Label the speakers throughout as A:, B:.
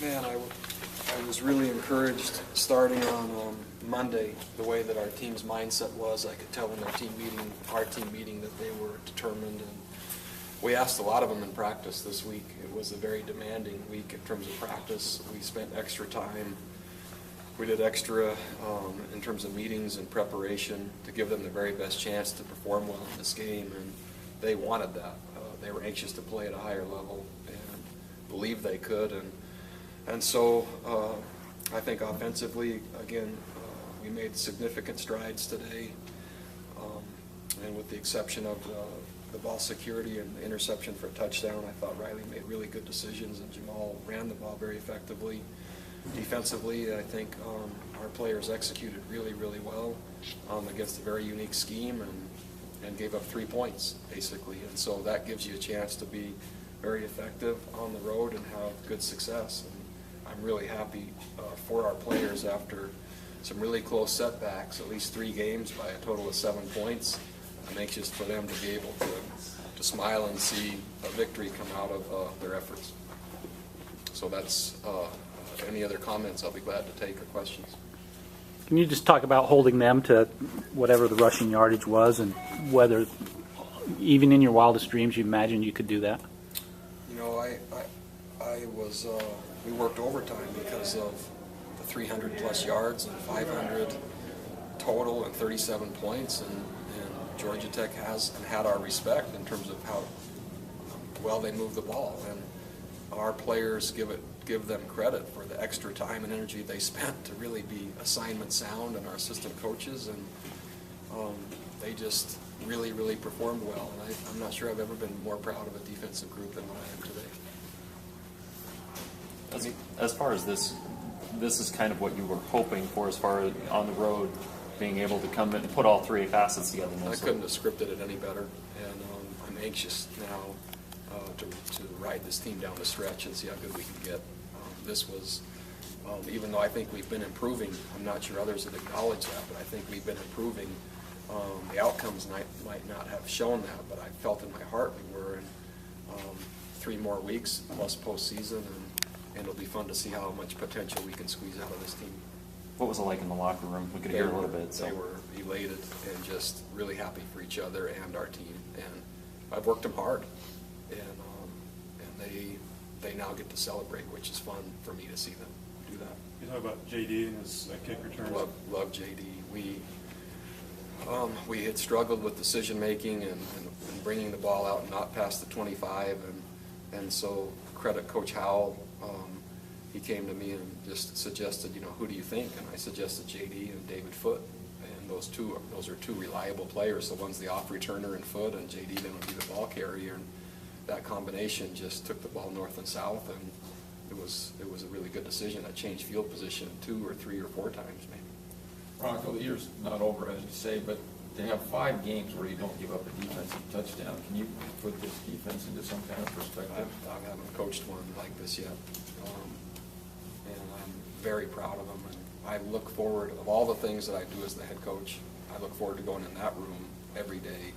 A: Man, I was really encouraged starting on Monday, the way that our team's mindset was. I could tell in our team meeting, that they were determined. And we asked a lot of them in practice this week. It was a very demanding week in terms of practice. We spent extra time. We did extra in terms of meetings and preparation to give them the very best chance to perform well in this game, and they wanted that. They were anxious to play at a higher level and believed they could, and so I think offensively, again, we made significant strides today, and with the exception of the ball security and the interception for a touchdown, I thought Riley made really good decisions, and Jamal ran the ball very effectively. Defensively, I think our players executed really, really well against a very unique scheme and gave up 3 points, basically. And so that gives you a chance to be very effective on the road and have good success. And I'm really happy for our players after some really close setbacks, at least 3 games by a total of 7 points. I'm anxious for them to be able to smile and see a victory come out of their efforts. So that's any other comments, I'll be glad to take, or questions.
B: Can you just talk about holding them to whatever the rushing yardage was, and whether even in your wildest dreams you imagined you could do that?
A: You know, we worked overtime because of the 300 plus yards and 500 total and 37 points, and Georgia Tech has and had our respect in terms of how well they move the ball, and our players give them credit for the extra time and energy they spent to really be assignment sound, and our assistant coaches, and they just really, really performed well. And I'm not sure I've ever been more proud of a defensive group than what I am today.
C: As far as this is kind of what you were hoping for, as far as on the road, being able to come in and put all 3 facets together.
A: I couldn't have scripted it any better, and I'm anxious now to ride this team down the stretch and see how good we can get. This was, even though I think we've been improving, I'm not sure others have acknowledged that, but I think we've been improving. The outcomes might not have shown that, but I felt in my heart we were in 3 more weeks plus postseason, and it'll be fun to see how much potential we can squeeze out of this team.
C: What was it like in the locker room? We could hear a little bit.
A: They were elated and just really happy for each other and our team, and I've worked them hard, and they now get to celebrate, which is fun for me to see them do that.
D: You talk about JD and his kick returns.
A: Love JD. We had struggled with decision making and bringing the ball out and not past the 25, and so credit Coach Howell. He came to me and just suggested, who do you think? And I suggested JD and David Foote, and those are 2 reliable players. So one's the off returner in Foote, and JD then would be the ball carrier. And that combination just took the ball north and south, and it was a really good decision. I changed field position 2 or 3 or 4 times, maybe.
E: Bronco, the year's not over, as you say, but to have 5 games where you don't give up a defensive touchdown, can you put this defense into some kind of perspective?
A: I haven't coached one like this yet, and I'm very proud of them. And I look forward, of all the things that I do as the head coach, I look forward to going in that room every day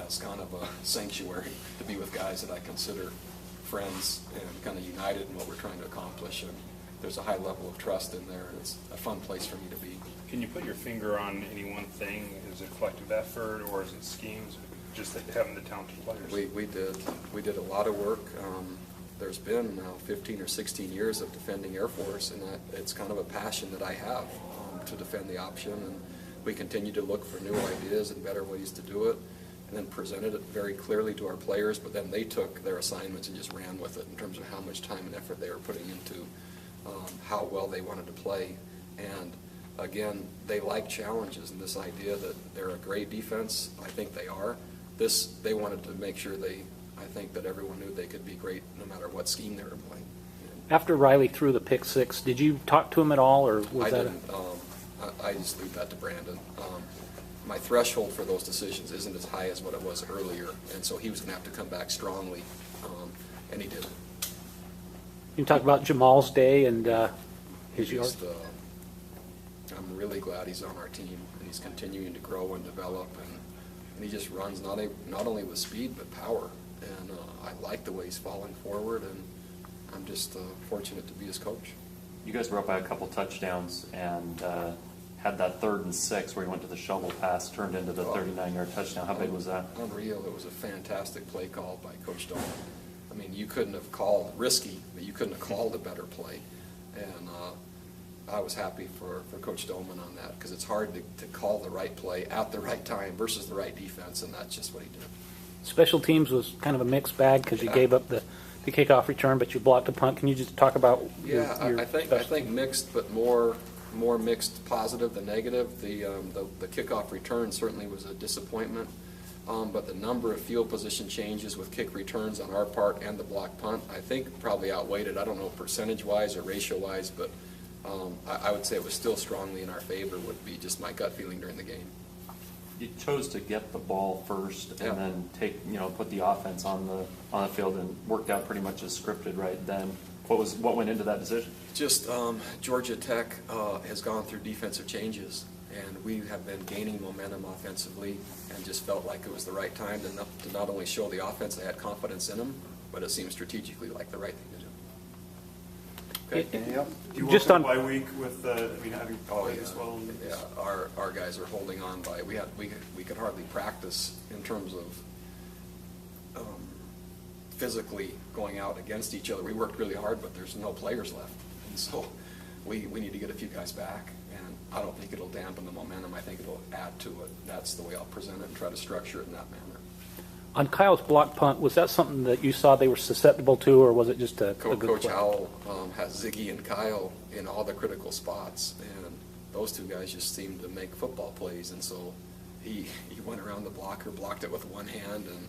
A: as kind of a sanctuary to be with guys that I consider friends and kind of united in what we're trying to accomplish. And there's a high level of trust in there, and it's a fun place for me to be.
D: Can you put your finger on any one thing? Is it collective effort, or is it schemes? Just having the talented players.
A: We did a lot of work. There's been now 15 or 16 years of defending Air Force, and it's kind of a passion that I have to defend the option. And we continue to look for new ideas and better ways to do it, and then presented it very clearly to our players. But then they took their assignments and just ran with it in terms of how much time and effort they were putting into how well they wanted to play. And again, they like challenges, and this idea that they're a great defense, I think they are. They wanted to make sure I think that everyone knew they could be great no matter what scheme they were playing.
B: After Riley threw the pick 6, did you talk to him at all, or was
A: I didn't. I just leave that to Brandon. My threshold for those decisions isn't as high as what it was earlier, and so he was going to have to come back strongly, and he did.
B: You can talk about Jamal's day and his yard.
A: I'm really glad he's on our team, and he's continuing to grow and develop, and he just runs not only with speed but power, and I like the way he's falling forward, and I'm just fortunate to be his coach.
C: You guys were up by a couple touchdowns and had that 3rd and 6 where you went to the shovel pass, turned into the 39-yard touchdown. How big was that?
A: Unreal. It was a fantastic play call by Coach Doman. I mean, you couldn't have called risky, but you couldn't have called a better play. And I was happy for Coach Doman on that, because it's hard to call the right play at the right time versus the right defense, and that's just what he did.
B: Special teams was kind of a mixed bag because you gave up the kickoff return, but you blocked a punt. Can you just talk about your
A: I think mixed, but more mixed positive than negative. The kickoff return certainly was a disappointment, but the number of field position changes with kick returns on our part and the block punt, I think probably outweighed it. I don't know percentage-wise or ratio-wise, but I would say it was still strongly in our favor, would be just my gut feeling during the game.
C: You chose to get the ball first and then put the offense on the field, and worked out pretty much as scripted right then. What went into that decision?
A: Just Georgia Tech has gone through defensive changes, and we have been gaining momentum offensively, and just felt like it was the right time to not only show the offense they had confidence in them, but it seemed strategically like the right thing to do. Okay.
D: Do you
B: Just
D: work
B: on-
D: by week with, having played as well?
A: Yeah, our guys are holding on by, we could hardly practice in terms of physically going out against each other. We worked really hard, but there's no players left. And so we need to get a few guys back, and I don't think it'll dampen the momentum. I think it'll add to it. That's the way I'll present it and try to structure it in that manner.
B: On Kyle's block punt, was that something that you saw they were susceptible to, or was it just a good
A: Coach
B: play?
A: Howell has Ziggy and Kyle in all the critical spots, and those two guys just seem to make football plays, and so he went around the blocker, blocked it with one hand, and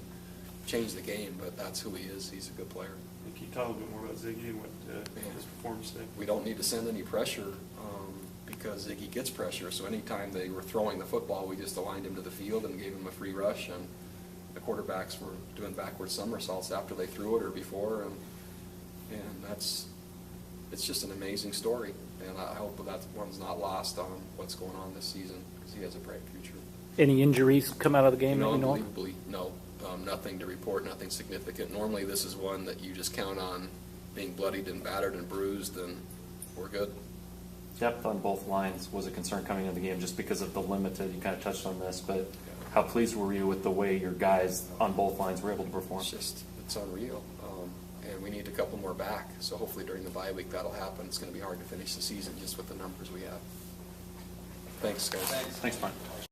A: changed the game, but that's who he is. He's a good player.
D: Can you talk a little bit more about Ziggy and what his performance today?
A: We don't need to send any pressure because Ziggy gets pressure, so anytime they were throwing the football, we just aligned him to the field and gave him a free rush, and the quarterbacks were doing backward somersaults after they threw it or before, and it's just an amazing story, and I hope that one's not lost on what's going on this season, because he has a bright future.
B: Any injuries come out of the game that you know of?
A: Unbelievably, no. Nothing to report, nothing significant. Normally this is one that you just count on being bloodied and battered and bruised, and we're good.
C: Depth on both lines was a concern coming into the game just because of the limited, you kind of touched on this, but how pleased were you with the way your guys on both lines were able to perform?
A: It's unreal. And we need a couple more back, so hopefully during the bye week that'll happen. It's going to be hard to finish the season just with the numbers we have. Thanks, guys.
C: Thanks, Brian.